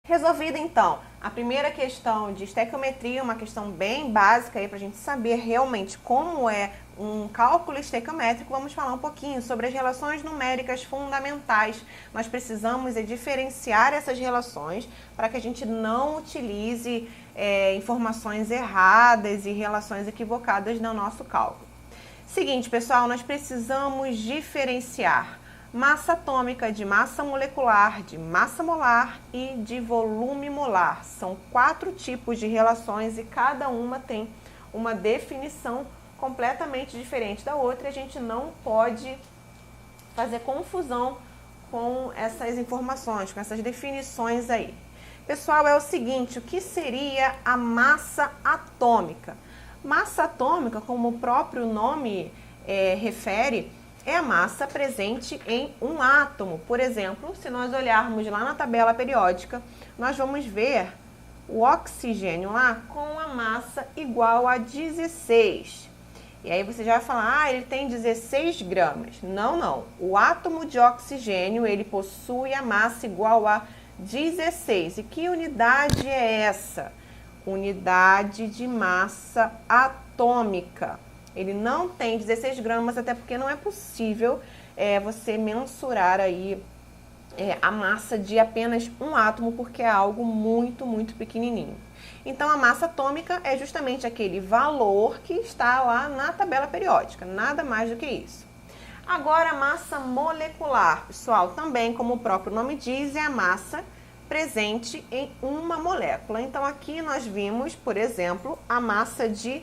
Resolvida então a primeira questão de estequiometria, uma questão bem básica aí para a gente saber realmente como é um cálculo estequiométrico, vamos falar um pouquinho sobre as relações numéricas fundamentais. Nós precisamos diferenciar essas relações para que a gente não utilize informações erradas e relações equivocadas no nosso cálculo. Seguinte, pessoal, nós precisamos diferenciar massa atômica de massa molecular, de massa molar e de volume molar. São 4 tipos de relações e cada uma tem uma definição completamente diferente da outra. A gente não pode fazer confusão com essas informações, com essas definições aí. Pessoal, é o seguinte, o que seria a massa atômica? Massa atômica, como o próprio nome refere, é a massa presente em um átomo. Por exemplo, se nós olharmos lá na tabela periódica, nós vamos ver o oxigênio lá com a massa igual a 16. E aí você já vai falar, ele tem 16 gramas. Não, não. O átomo de oxigênio, ele possui a massa igual a 16. E que unidade é essa? Unidade de massa atômica. Ele não tem 16 gramas, até porque não é possível você mensurar aí a massa de apenas um átomo, porque é algo muito, muito pequenininho. Então, a massa atômica é justamente aquele valor que está lá na tabela periódica, nada mais do que isso. Agora, a massa molecular, pessoal, também, como o próprio nome diz, é a massa presente em uma molécula. Então, aqui nós vimos, por exemplo, a massa de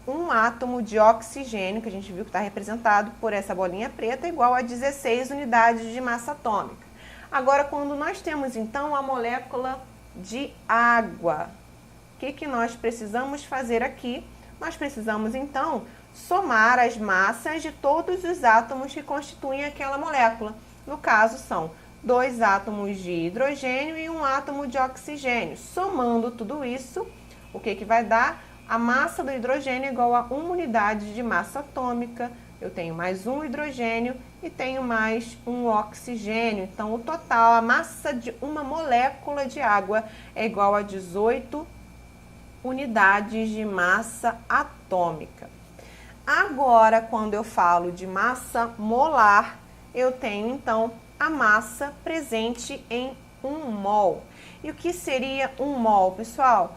um átomo de oxigênio, que a gente viu que está representado por essa bolinha preta, igual a 16 unidades de massa atômica. Agora, quando nós temos, então, a molécula de água, o que nós precisamos fazer aqui? Nós precisamos, então, somar as massas de todos os átomos que constituem aquela molécula. No caso, são 2 átomos de hidrogênio e 1 átomo de oxigênio. Somando tudo isso, o que vai dar? A massa do hidrogênio é igual a 1 unidade de massa atômica. Eu tenho mais um hidrogênio e tenho mais um oxigênio. Então, o total, a massa de uma molécula de água é igual a 18 unidades de massa atômica. Agora, quando eu falo de massa molar, eu tenho, então, a massa presente em 1 mol. E o que seria 1 mol, pessoal?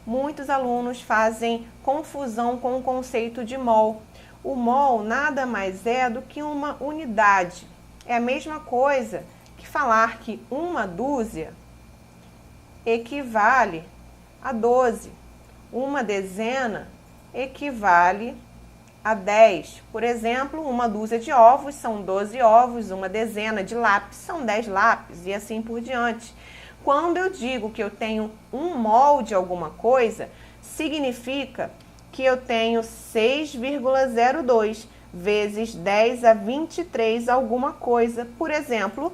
Muitos alunos fazem confusão com o conceito de mol. O mol nada mais é do que uma unidade. É a mesma coisa que falar que uma dúzia equivale a 12. Uma dezena equivale a 10. Por exemplo, uma dúzia de ovos são 12 ovos, uma dezena de lápis são 10 lápis e assim por diante. Quando eu digo que eu tenho 1 mol de alguma coisa, significa que eu tenho 6,02 vezes 10 a 23 alguma coisa. Por exemplo,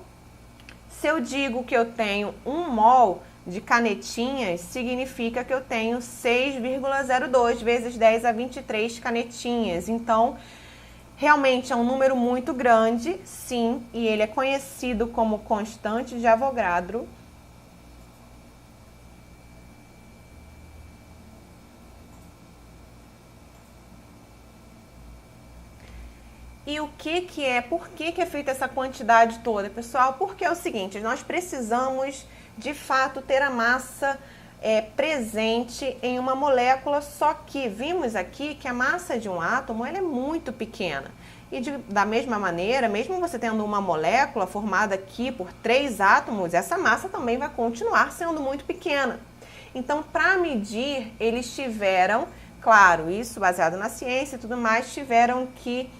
se eu digo que eu tenho 1 mol de canetinhas, significa que eu tenho 6,02 vezes 10 a 23 canetinhas. Então, realmente é um número muito grande, sim, e ele é conhecido como constante de Avogadro. E o que é, por que é feita essa quantidade toda, pessoal? Porque é o seguinte, nós precisamos, de fato, ter a massa presente em uma molécula, só que vimos aqui que a massa de um átomo ela é muito pequena. E da mesma maneira, mesmo você tendo uma molécula formada aqui por 3 átomos, essa massa também vai continuar sendo muito pequena. Então, para medir, eles tiveram, claro, isso baseado na ciência e tudo mais, tiveram que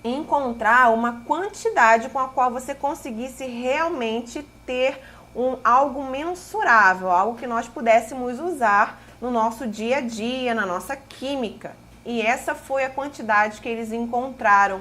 encontrar uma quantidade com a qual você conseguisse realmente ter algo mensurável, algo que nós pudéssemos usar no nosso dia a dia, na nossa química. E essa foi a quantidade que eles encontraram.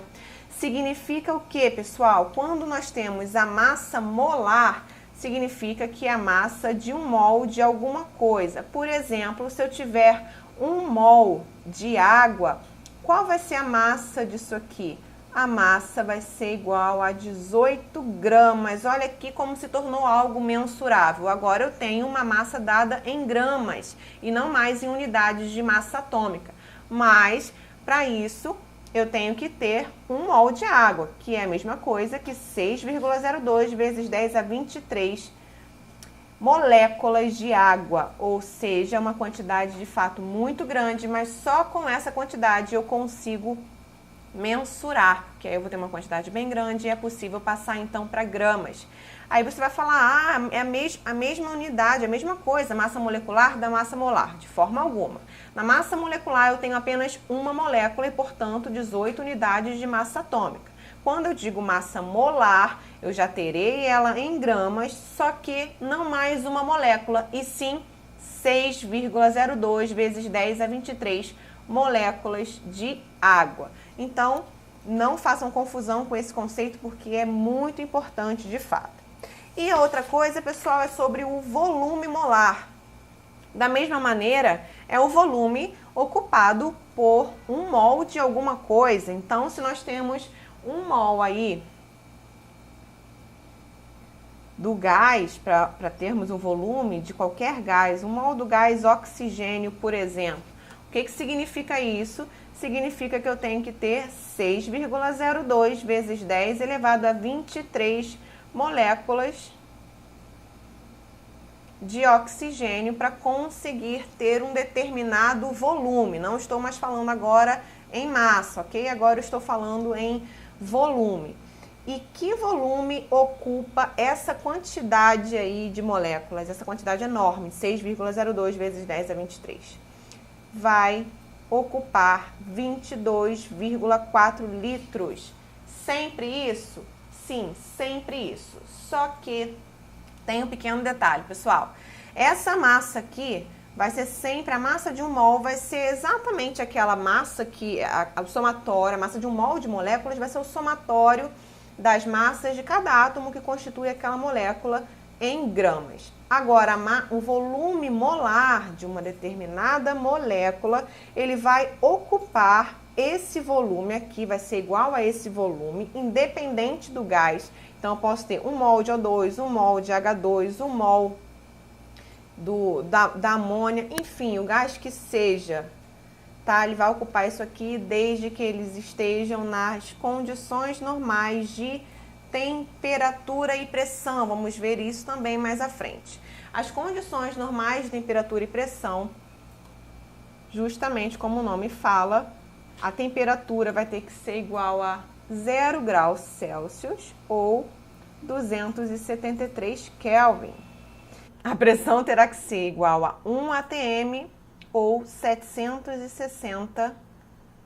Significa o que, pessoal? Quando nós temos a massa molar, significa que é a massa de 1 mol de alguma coisa. Por exemplo, se eu tiver 1 mol de água, qual vai ser a massa disso aqui? a massa vai ser igual a 18 gramas. Olha aqui como se tornou algo mensurável. Agora eu tenho uma massa dada em gramas e não mais em unidades de massa atômica. Mas, para isso, eu tenho que ter 1 mol de água, que é a mesma coisa que 6,02 vezes 10 a 23 moléculas de água, ou seja, uma quantidade de fato muito grande, mas só com essa quantidade eu consigo mensurar, que aí eu vou ter uma quantidade bem grande e é possível passar então para gramas. Aí você vai falar, é a mesma unidade, a mesma coisa, massa molecular da massa molar, de forma alguma. Na massa molecular eu tenho apenas uma molécula e, portanto, 18 unidades de massa atômica. Quando eu digo massa molar, eu já terei ela em gramas, só que não mais uma molécula, e sim 6,02 vezes 10 a 23 moléculas de água. Então, não façam confusão com esse conceito, porque é muito importante de fato. E a outra coisa, pessoal, é sobre o volume molar. Da mesma maneira, é o volume ocupado por 1 mol de alguma coisa. Então, se nós temos 1 mol aí do gás, para termos um volume de qualquer gás, 1 mol do gás oxigênio, por exemplo. O que significa isso? Significa que eu tenho que ter 6,02 vezes 10 elevado a 23 moléculas de oxigênio para conseguir ter um determinado volume. Não estou mais falando agora em massa, ok? Agora eu estou falando em volume. E que volume ocupa essa quantidade aí de moléculas, essa quantidade enorme, 6,02 vezes 10 a 23? Vai ocupar 22,4 litros. Sempre isso? Sim, sempre isso. Só que tem um pequeno detalhe, pessoal. Essa massa aqui vai ser sempre, a massa de 1 mol vai ser exatamente aquela massa que, o somatório, a massa de 1 mol de moléculas vai ser o somatório das massas de cada átomo que constitui aquela molécula em gramas. Agora, o volume molar de uma determinada molécula, ele vai ocupar esse volume aqui, vai ser igual a esse volume, independente do gás. Então, eu posso ter 1 mol de O2, 1 mol de H2, 1 mol da amônia, enfim, o gás que seja, tá? Ele vai ocupar isso aqui desde que eles estejam nas condições normais de temperatura e pressão. Vamos ver isso também mais à frente. As condições normais de temperatura e pressão, justamente como o nome fala, a temperatura vai ter que ser igual a 0 graus Celsius ou 273 Kelvin. A pressão terá que ser igual a 1 atm ou 760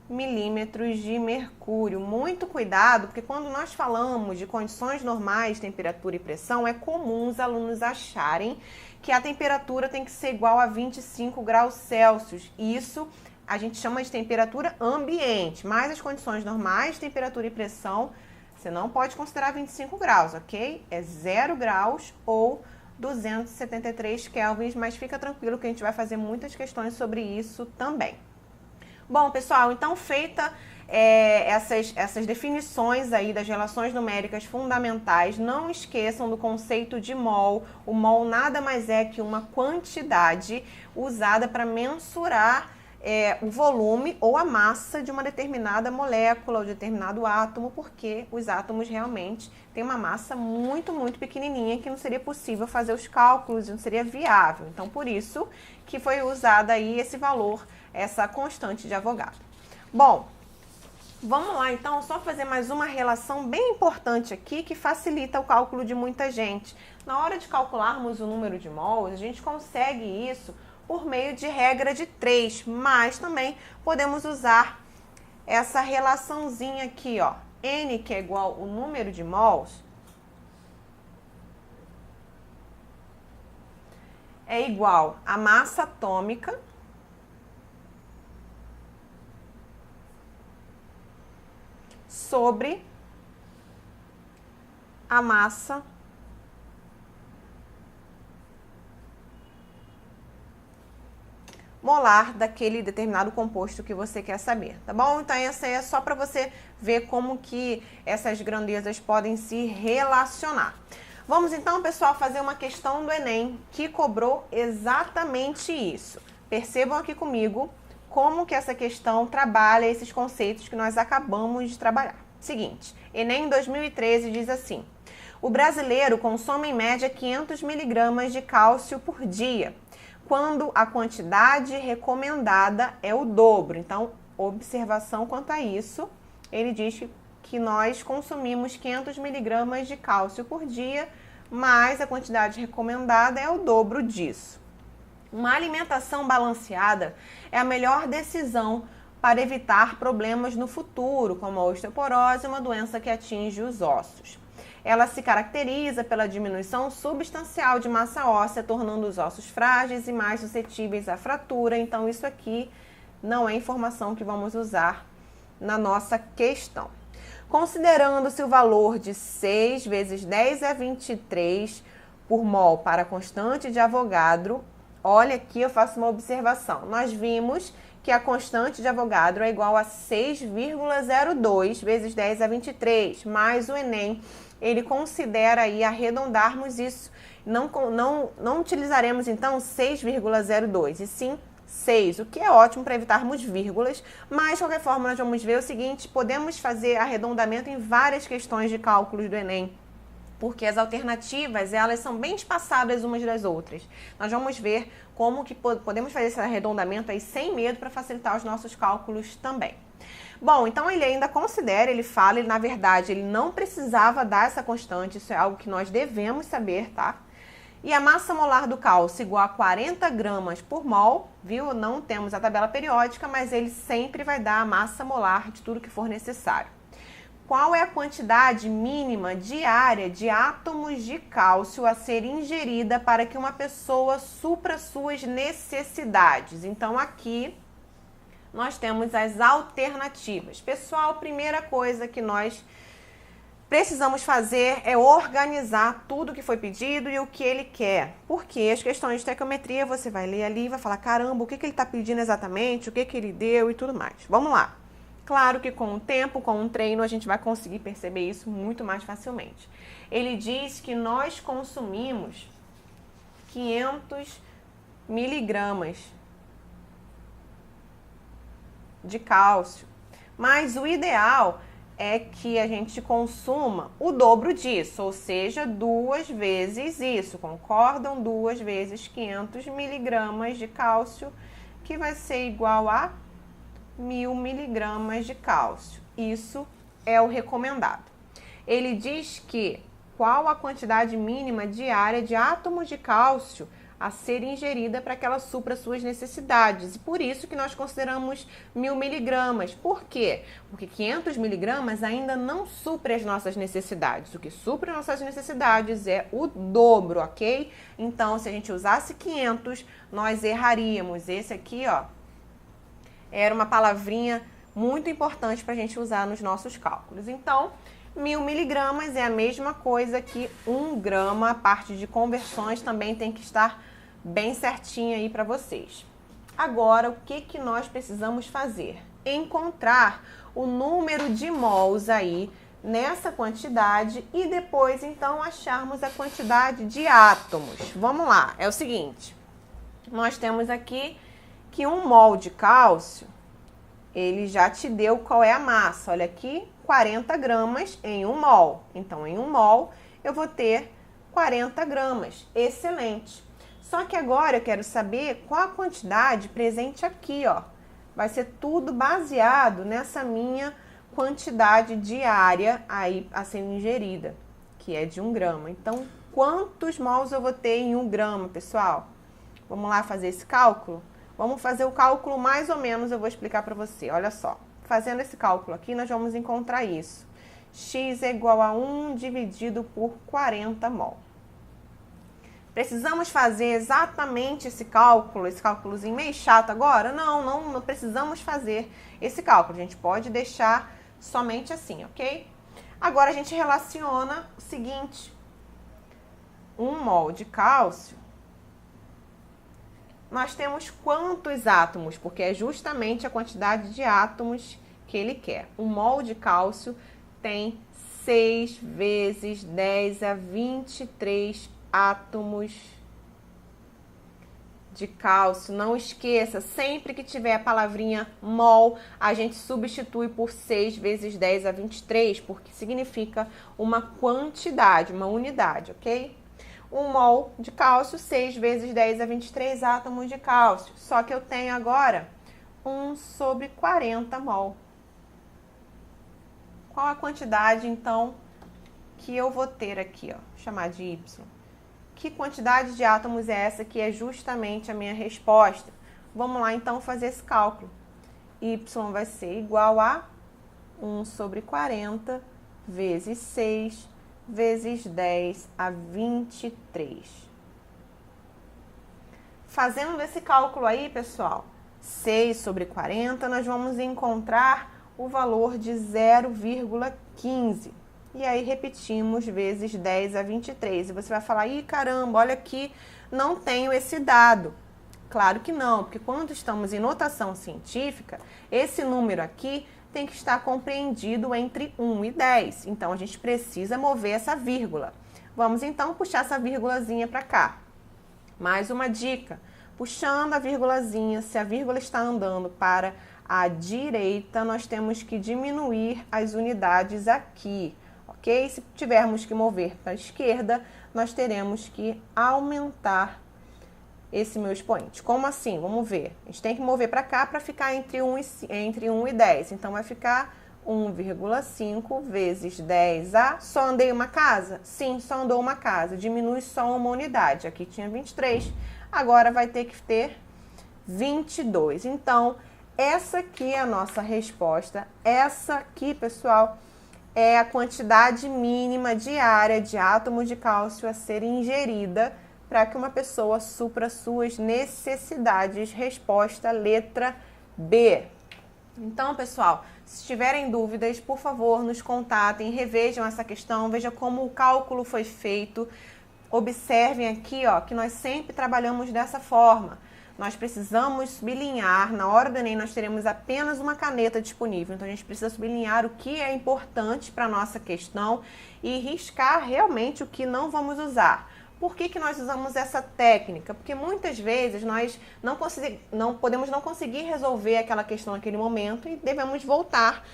milímetros de mercúrio. Muito cuidado, porque quando nós falamos de condições normais de temperatura e pressão, é comum os alunos acharem que a temperatura tem que ser igual a 25 graus Celsius. Isso a gente chama de temperatura ambiente, mas as condições normais de temperatura e pressão, você não pode considerar 25 graus, ok? É 0 graus ou 273 kelvins, mas fica tranquilo que a gente vai fazer muitas questões sobre isso também. Bom, pessoal, então feita essas definições aí das relações numéricas fundamentais, não esqueçam do conceito de mol. O mol nada mais é que uma quantidade usada para mensurar o volume ou a massa de uma determinada molécula ou determinado átomo, porque os átomos realmente têm uma massa muito, muito pequenininha que não seria possível fazer os cálculos, não seria viável. Então, por isso que foi usada aí esse valor, essa constante de Avogadro. Bom, vamos lá então, só fazer mais uma relação bem importante aqui que facilita o cálculo de muita gente. Na hora de calcularmos o número de mols, a gente consegue isso por meio de regra de 3, mas também podemos usar essa relaçãozinha aqui, ó, N, que é igual ao número de mols, é igual a massa atômica sobre a massa molar daquele determinado composto que você quer saber, tá bom? Então essa é só para você ver como que essas grandezas podem se relacionar. Vamos então, pessoal, fazer uma questão do Enem que cobrou exatamente isso. Percebam aqui comigo como que essa questão trabalha esses conceitos que nós acabamos de trabalhar. Seguinte, Enem 2013 diz assim: o brasileiro consome em média 500 miligramas de cálcio por dia, quando a quantidade recomendada é o dobro. Então, observação quanto a isso, ele diz que nós consumimos 500 miligramas de cálcio por dia, mas a quantidade recomendada é o dobro disso. Uma alimentação balanceada é a melhor decisão para evitar problemas no futuro, como a osteoporose, uma doença que atinge os ossos. Ela se caracteriza pela diminuição substancial de massa óssea, tornando os ossos frágeis e mais suscetíveis à fratura. Então, isso aqui não é informação que vamos usar na nossa questão. Considerando-se o valor de 6 vezes 10 a 23 por mol para a constante de Avogadro, olha aqui, eu faço uma observação. Nós vimos que a constante de Avogadro é igual a 6,02 vezes 10 a 23, mas o Enem, ele considera aí arredondarmos isso. Não utilizaremos, então, 6,02, e sim 6, o que é ótimo para evitarmos vírgulas, mas de qualquer forma nós vamos ver o seguinte: podemos fazer arredondamento em várias questões de cálculos do Enem, porque as alternativas, elas são bem espaçadas umas das outras. Nós vamos ver como que podemos fazer esse arredondamento aí sem medo para facilitar os nossos cálculos também. Bom, então ele ainda considera, ele fala, na verdade, ele não precisava dar essa constante, isso é algo que nós devemos saber, tá? E a massa molar do cálcio igual a 40 gramas por mol, viu? Não temos a tabela periódica, mas ele sempre vai dar a massa molar de tudo que for necessário. Qual é a quantidade mínima diária de átomos de cálcio a ser ingerida para que uma pessoa supra suas necessidades? Então, aqui nós temos as alternativas. Pessoal, primeira coisa que nós precisamos fazer é organizar tudo que foi pedido e o que ele quer. Porque as questões de estequiometria, você vai ler ali e vai falar, caramba, o que ele está pedindo exatamente, o que ele deu e tudo mais. Vamos lá. Claro que com o tempo, com o treino, a gente vai conseguir perceber isso muito mais facilmente. Ele diz que nós consumimos 500 miligramas de cálcio, mas o ideal é que a gente consuma o dobro disso, ou seja, 2 vezes isso, concordam? 2 vezes 500 miligramas de cálcio, que vai ser igual a 1.000 miligramas de cálcio. Isso é o recomendado. Ele diz que qual a quantidade mínima diária de átomos de cálcio a ser ingerida para que ela supra suas necessidades. E por isso que nós consideramos 1.000 miligramas. Por quê? Porque 500 miligramas ainda não supre as nossas necessidades. O que supre as nossas necessidades é o dobro, ok? Então, se a gente usasse 500, nós erraríamos. Esse aqui, ó, era uma palavrinha muito importante para a gente usar nos nossos cálculos. Então, 1.000 miligramas é a mesma coisa que 1 grama. A parte de conversões também tem que estar bem certinha aí para vocês. Agora, o que nós precisamos fazer? Encontrar o número de mols aí nessa quantidade e depois, então, acharmos a quantidade de átomos. Vamos lá, é o seguinte. Nós temos aqui que 1 mol de cálcio, ele já te deu qual é a massa. Olha aqui, 40 gramas em 1 mol. Então, em 1 mol, eu vou ter 40 gramas. Excelente. Só que agora eu quero saber qual a quantidade presente aqui, ó. Vai ser tudo baseado nessa minha quantidade diária aí a ser ingerida, que é de 1 grama. Então, quantos mols eu vou ter em 1 grama, pessoal? Vamos lá fazer esse cálculo? Vamos fazer o cálculo mais ou menos, eu vou explicar para você. Olha só, fazendo esse cálculo aqui, nós vamos encontrar isso. X é igual a 1 dividido por 40 mol. Precisamos fazer exatamente esse cálculozinho meio chato agora? Não precisamos fazer esse cálculo. A gente pode deixar somente assim, ok? Agora a gente relaciona o seguinte. 1 mol de cálcio nós temos quantos átomos? Porque é justamente a quantidade de átomos que ele quer. Um mol de cálcio tem 6 vezes 10 a 23 átomos de cálcio. Não esqueça, sempre que tiver a palavrinha mol, a gente substitui por 6 vezes 10 a 23, porque significa uma quantidade, uma unidade, ok? Um mol de cálcio, 6 vezes 10 a 23 átomos de cálcio. Só que eu tenho agora 1 sobre 40 mol. Qual a quantidade, então, que eu vou ter aqui, ó? Vou chamar de Y. Que quantidade de átomos é essa que é justamente a minha resposta? Vamos lá, então, fazer esse cálculo. Y vai ser igual a 1 sobre 40 vezes 6 vezes 10 a 23. Fazendo esse cálculo aí, pessoal, 6 sobre 40, nós vamos encontrar o valor de 0,15. E aí repetimos vezes 10 a 23. E você vai falar, ih, caramba, olha aqui, não tenho esse dado. Claro que não, porque quando estamos em notação científica, esse número aqui tem que estar compreendido entre 1 e 10. Então, a gente precisa mover essa vírgula. Vamos, então, puxar essa vírgulazinha para cá. Mais uma dica. Puxando a vírgulazinha, se a vírgula está andando para a direita, nós temos que diminuir as unidades aqui, ok? Se tivermos que mover para a esquerda, nós teremos que aumentar esse meu expoente. Como assim? Vamos ver. A gente tem que mover para cá para ficar entre 1 e 10. Então, vai ficar 1,5 vezes 10A. Só andei uma casa? Sim, só andou uma casa. Diminui só uma unidade. Aqui tinha 23. Agora vai ter que ter 22. Então, essa aqui é a nossa resposta. Essa aqui, pessoal, é a quantidade mínima diária de átomos de cálcio a ser ingerida para que uma pessoa supra suas necessidades. Resposta letra B. Então, pessoal, se tiverem dúvidas, por favor, nos contatem, revejam essa questão, vejam como o cálculo foi feito. Observem aqui, ó, que nós sempre trabalhamos dessa forma. Nós precisamos sublinhar, na hora do Enem nós teremos apenas uma caneta disponível, então a gente precisa sublinhar o que é importante para a nossa questão e riscar realmente o que não vamos usar. Por que nós usamos essa técnica? Porque muitas vezes nós podemos não conseguir resolver aquela questão naquele momento e devemos voltar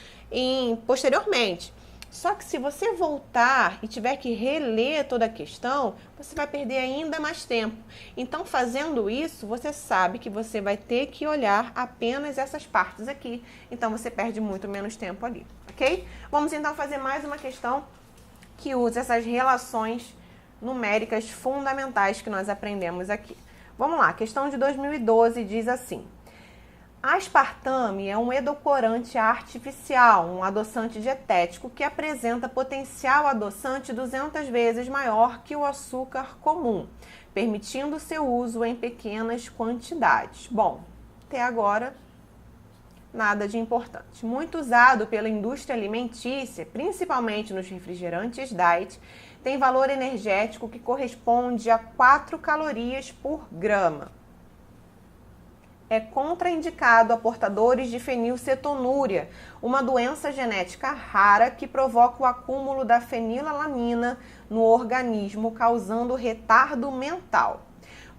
posteriormente. Só que se você voltar e tiver que reler toda a questão, você vai perder ainda mais tempo. Então, fazendo isso, você sabe que você vai ter que olhar apenas essas partes aqui. Então, você perde muito menos tempo ali, ok? Vamos então fazer mais uma questão que usa essas relações numéricas fundamentais que nós aprendemos aqui. Vamos lá, questão de 2012 diz assim: aspartame é um edulcorante artificial, um adoçante dietético que apresenta potencial adoçante 200 vezes maior que o açúcar comum, permitindo seu uso em pequenas quantidades. Bom, até agora nada de importante. Muito usado pela indústria alimentícia, principalmente nos refrigerantes diet, tem valor energético que corresponde a 4 calorias por grama. É contraindicado a portadores de fenilcetonúria, uma doença genética rara que provoca o acúmulo da fenilalanina no organismo, causando retardo mental.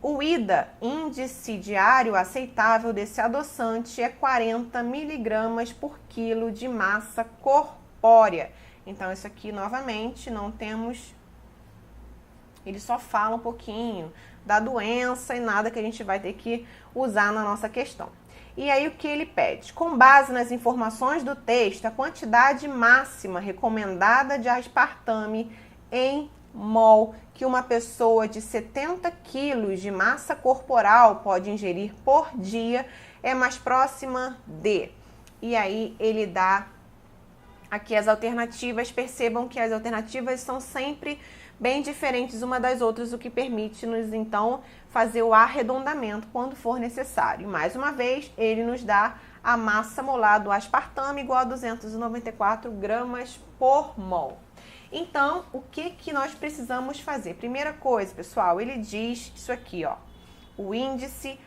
O IDA, índice diário aceitável desse adoçante, é 40 miligramas por quilo de massa corpórea. Então, isso aqui, novamente, não temos... Ele só fala um pouquinho da doença e nada que a gente vai ter que usar na nossa questão. E aí, o que ele pede? Com base nas informações do texto, a quantidade máxima recomendada de aspartame em mol que uma pessoa de 70 quilos de massa corporal pode ingerir por dia é mais próxima de... E aí, ele dá aqui as alternativas. Percebam que as alternativas são sempre bem diferentes uma das outras, o que permite-nos, então, fazer o arredondamento quando for necessário. Mais uma vez, ele nos dá a massa molar do aspartame igual a 294 gramas por mol. Então, o que nós precisamos fazer? Primeira coisa, pessoal, ele diz isso aqui, ó. O índice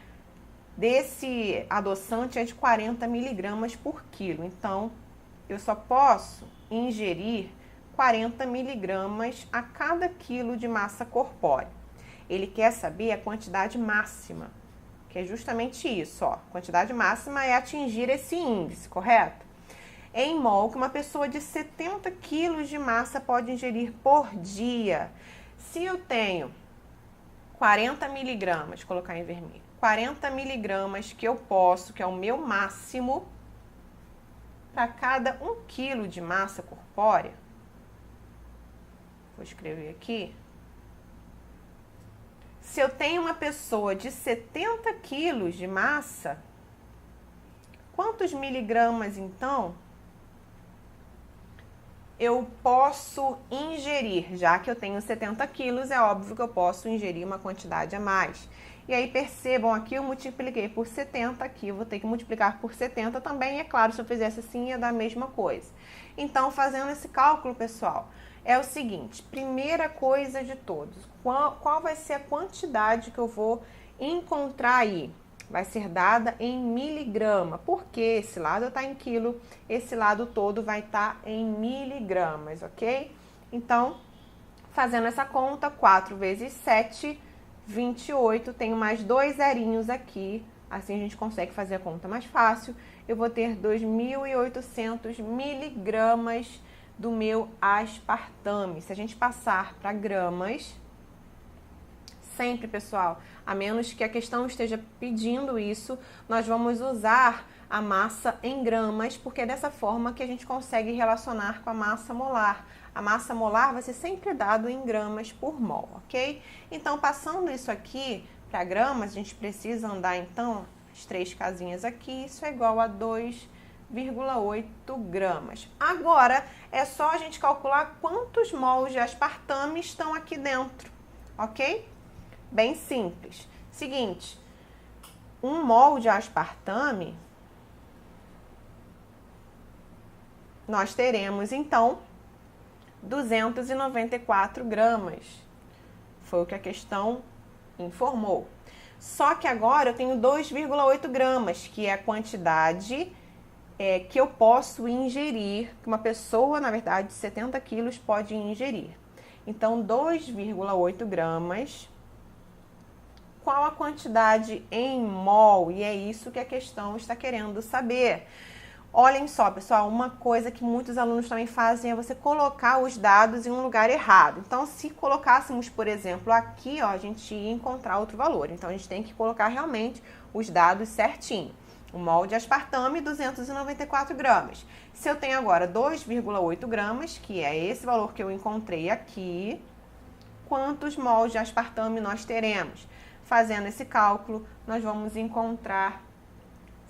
desse adoçante é de 40 miligramas por quilo. Então, eu só posso ingerir 40 miligramas a cada quilo de massa corpórea. Ele quer saber a quantidade máxima, que é justamente isso, ó. A quantidade máxima é atingir esse índice, correto? Em mol, que uma pessoa de 70 quilos de massa pode ingerir por dia. Se eu tenho 40 miligramas, colocar em vermelho, 40 miligramas que eu posso, que é o meu máximo, para cada 1 quilo de massa corpórea, vou escrever aqui. Se eu tenho uma pessoa de 70 quilos de massa, quantos miligramas, então, eu posso ingerir? Já que eu tenho 70 quilos, é óbvio que eu posso ingerir uma quantidade a mais. E aí, percebam, aqui eu multipliquei por 70, aqui eu vou ter que multiplicar por 70 também. É claro, se eu fizesse assim, ia dar a mesma coisa. Então, fazendo esse cálculo, pessoal, é o seguinte: primeira coisa de todos, qual vai ser a quantidade que eu vou encontrar aí? Vai ser dada em miligrama, porque esse lado está em quilo, esse lado todo vai estar em miligramas, ok? Então, fazendo essa conta, 4 vezes 7, 28, tenho mais 2 zerinhos aqui, assim a gente consegue fazer a conta mais fácil. Eu vou ter 2.800 miligramas do meu aspartame. Se a gente passar para gramas, sempre, pessoal, a menos que a questão esteja pedindo isso, nós vamos usar a massa em gramas, porque é dessa forma que a gente consegue relacionar com a massa molar. A massa molar vai ser sempre dado em gramas por mol, ok? Então, passando isso aqui para gramas, a gente precisa andar, então, as 3 casinhas aqui, isso é igual a 2,8 gramas. Agora, é só a gente calcular quantos mols de aspartame estão aqui dentro, ok? Bem simples. Seguinte, 1 mol de aspartame, nós teremos, então, 294 gramas. Foi o que a questão informou. Só que agora eu tenho 2,8 gramas, que é a quantidade que eu posso ingerir, que uma pessoa, na verdade, de 70 quilos pode ingerir. Então, 2,8 gramas. Qual a quantidade em mol? E é isso que a questão está querendo saber. Olhem só, pessoal, uma coisa que muitos alunos também fazem é você colocar os dados em um lugar errado. Então, se colocássemos, por exemplo, aqui, ó, a gente ia encontrar outro valor. Então, a gente tem que colocar realmente os dados certinho. O mol de aspartame, 294 gramas. Se eu tenho agora 2,8 gramas, que é esse valor que eu encontrei aqui, quantos mols de aspartame nós teremos? Fazendo esse cálculo, nós vamos encontrar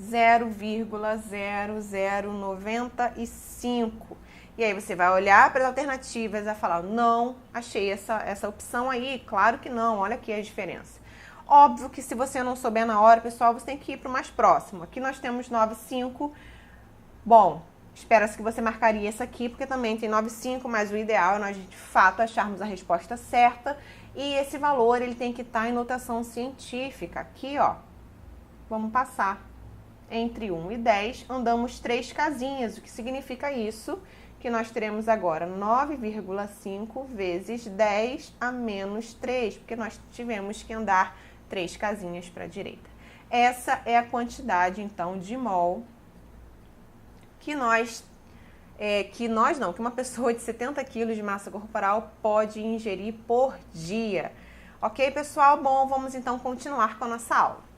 0,0095. E aí você vai olhar para as alternativas e vai falar, não, achei essa opção aí. Claro que não, olha aqui a diferença. Óbvio que se você não souber na hora, pessoal, você tem que ir para o mais próximo. Aqui nós temos 9,5. Bom, espera-se que você marcaria essa aqui, porque também tem 9,5, mas o ideal é nós, de fato, acharmos a resposta certa. E esse valor, ele tem que estar em notação científica. Aqui, ó, vamos passar entre 1 e 10, andamos 3 casinhas. O que significa isso? Que nós teremos agora 9,5 vezes 10 a menos 3, porque nós tivemos que andar 3 casinhas para a direita. Essa é a quantidade, então, de mol que uma pessoa de 70 quilos de massa corporal pode ingerir por dia. Ok, pessoal? Bom, vamos então continuar com a nossa aula.